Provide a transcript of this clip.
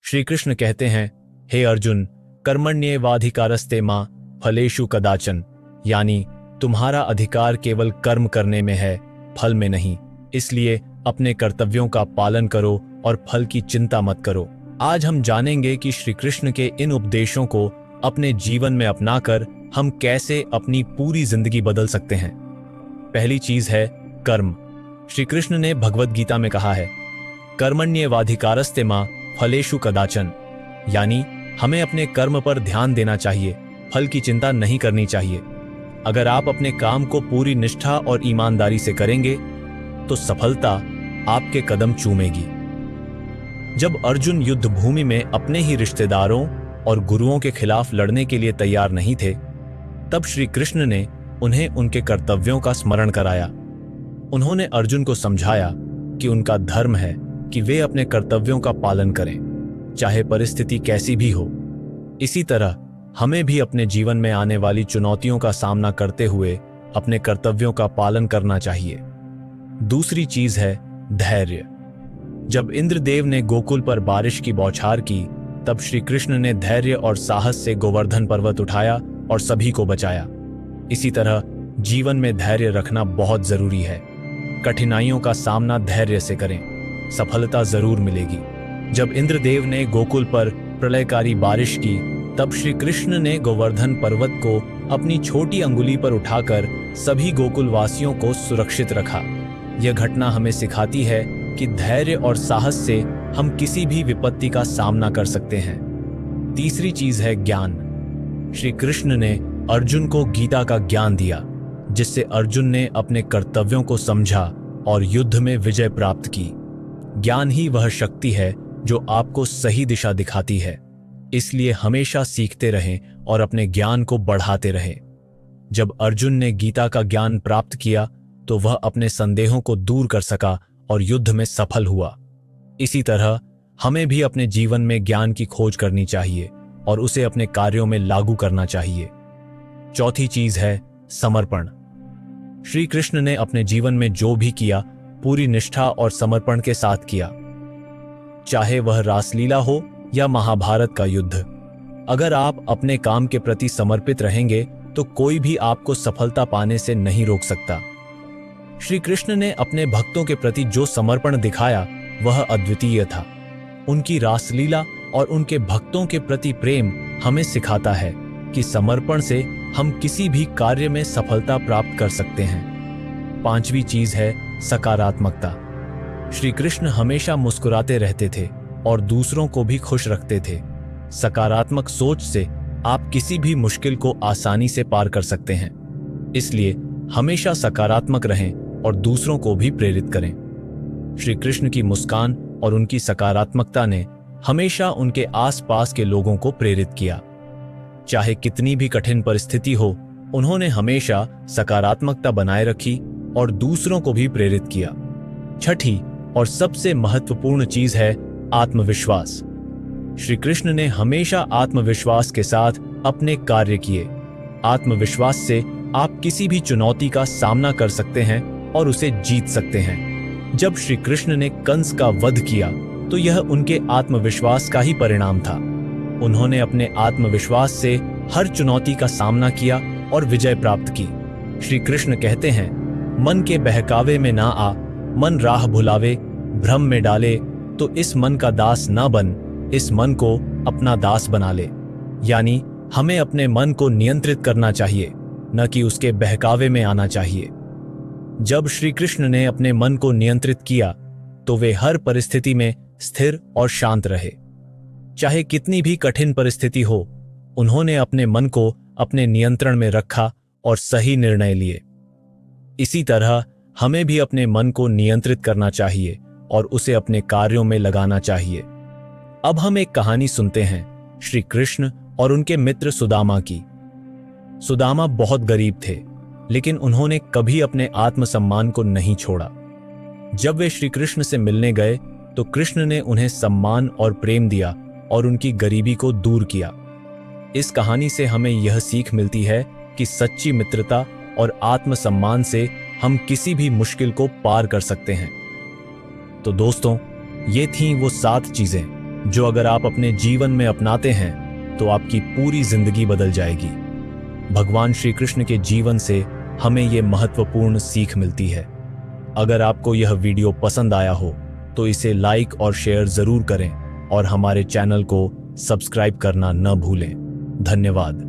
श्री कृष्ण कहते हैं, हे अर्जुन, कर्मण्येवाधिकारस्ते मा फलेषु कदाचन, यानी तुम्हारा अधिकार केवल कर्म करने में है, फल में नहीं। इसलिए अपने कर्तव्यों का पालन करो और फल की चिंता मत करो। आज हम जानेंगे कि श्री कृष्ण के इन उपदेशों को अपने जीवन में अपनाकर हम कैसे अपनी पूरी जिंदगी बदल सकते हैं। पहली चीज है कर्म। श्री कृष्ण ने भगवद गीता में कहा है, कर्मण्येवाधिकारस्ते मा फलेषु कदाचन, यानी हमें अपने कर्म पर ध्यान देना चाहिए, फल की चिंता नहीं करनी चाहिए। अगर आप अपने काम को पूरी निष्ठा और ईमानदारी से करेंगे तो सफलता आपके कदम चूमेगी। जब अर्जुन युद्ध भूमि में अपने ही रिश्तेदारों और गुरुओं के खिलाफ लड़ने के लिए तैयार नहीं थे, तब श्री कृष्ण ने उन्हें उनके कर्तव्यों का स्मरण कराया। उन्होंने अर्जुन को समझाया कि उनका धर्म है कि वे अपने कर्तव्यों का पालन करें, चाहे परिस्थिति कैसी भी हो। इसी तरह हमें भी अपने जीवन में आने वाली चुनौतियों का सामना करते हुए अपने कर्तव्यों का पालन करना चाहिए। दूसरी चीज है धैर्य। जब इंद्रदेव ने गोकुल पर बारिश की बौछार की, तब श्री कृष्ण ने धैर्य और साहस से गोवर्धन पर्वत उठाया और सभी को बचाया। इसी तरह जीवन में धैर्य रखना बहुत जरूरी है। कठिनाइयों का सामना धैर्य से करें, सफलता जरूर मिलेगी। जब इंद्रदेव ने गोकुल पर प्रलयकारी बारिश की, तब श्री कृष्ण ने गोवर्धन पर्वत को अपनी छोटी अंगुली पर उठाकर सभी गोकुलवासियों को सुरक्षित रखा। यह घटना हमें सिखाती है कि धैर्य और साहस से हम किसी भी विपत्ति का सामना कर सकते हैं। तीसरी चीज है ज्ञान। श्री कृष्ण ने अर्जुन को गीता का ज्ञान दिया, जिससे अर्जुन ने अपने कर्तव्यों को समझा और युद्ध में विजय प्राप्त की। ज्ञान ही वह शक्ति है जो आपको सही दिशा दिखाती है। इसलिए हमेशा सीखते रहें और अपने ज्ञान को बढ़ाते रहें। जब अर्जुन ने गीता का ज्ञान प्राप्त किया तो वह अपने संदेहों को दूर कर सका और युद्ध में सफल हुआ। इसी तरह हमें भी अपने जीवन में ज्ञान की खोज करनी चाहिए और उसे अपने कार्यों में लागू करना चाहिए। चौथी चीज है समर्पण। श्री कृष्ण ने अपने जीवन में जो भी किया पूरी निष्ठा और समर्पण के साथ किया, चाहे वह रासलीला हो या महाभारत का युद्ध। अगर आप अपने काम के प्रति समर्पित रहेंगे तो कोई भी आपको सफलता पाने से नहीं रोक सकता। श्री कृष्ण ने अपने भक्तों के प्रति जो समर्पण दिखाया वह अद्वितीय था। उनकी रासलीला और उनके भक्तों के प्रति प्रेम हमें सिखाता है कि समर्पण से हम किसी भी कार्य में सफलता प्राप्त कर सकते हैं। पांचवी चीज है सकारात्मकता। श्री कृष्ण हमेशा मुस्कुराते रहते थे और दूसरों को भी खुश रखते थे। सकारात्मक सोच से आप किसी भी मुश्किल को आसानी से पार कर सकते हैं। इसलिए हमेशा सकारात्मक रहें और दूसरों को भी प्रेरित करें। श्री कृष्ण की मुस्कान और उनकी सकारात्मकता ने हमेशा उनके आसपास के लोगों को प्रेरित किया। चाहे कितनी भी कठिन परिस्थिति हो, उन्होंने हमेशा सकारात्मकता बनाए रखी और दूसरों को भी प्रेरित किया। छठी और सबसे महत्वपूर्ण चीज है आत्मविश्वास। श्री कृष्ण ने हमेशा आत्मविश्वास के साथ अपने कार्य किए। आत्मविश्वास से आप किसी भी चुनौती का सामना कर सकते हैं और उसे जीत सकते हैं। जब श्री कृष्ण ने कंस का वध किया तो यह उनके आत्मविश्वास का ही परिणाम था। उन्होंने अपने आत्मविश्वास से हर चुनौती का सामना किया और विजय प्राप्त की। श्री कृष्ण कहते हैं, मन के बहकावे में ना आ, मन राह भुलावे, भ्रम में डाले, तो इस मन का दास ना बन, इस मन को अपना दास बना ले। यानी हमें अपने मन को नियंत्रित करना चाहिए, न कि उसके बहकावे में आना चाहिए। जब श्री कृष्ण ने अपने मन को नियंत्रित किया तो वे हर परिस्थिति में स्थिर और शांत रहे। चाहे कितनी भी कठिन परिस्थिति हो, उन्होंने अपने मन को अपने नियंत्रण में रखा और सही निर्णय लिए। इसी तरह हमें भी अपने मन को नियंत्रित करना चाहिए और उसे अपने कार्यों में लगाना चाहिए। अब हम एक कहानी सुनते हैं श्री कृष्ण और उनके मित्र सुदामा की। सुदामा बहुत गरीब थे, लेकिन उन्होंने कभी अपने आत्मसम्मान को नहीं छोड़ा। जब वे श्री कृष्ण से मिलने गए तो कृष्ण ने उन्हें सम्मान और प्रेम दिया और उनकी गरीबी को दूर किया। इस कहानी से हमें यह सीख मिलती है कि सच्ची मित्रता और आत्मसम्मान से हम किसी भी मुश्किल को पार कर सकते हैं। तो दोस्तों, ये थीं वो 7 चीजें जो अगर आप अपने जीवन में अपनाते हैं तो आपकी पूरी जिंदगी बदल जाएगी। भगवान श्री कृष्ण के जीवन से हमें ये महत्वपूर्ण सीख मिलती है। अगर आपको यह वीडियो पसंद आया हो तो इसे लाइक और शेयर जरूर करें और हमारे चैनल को सब्सक्राइब करना न भूलें। धन्यवाद।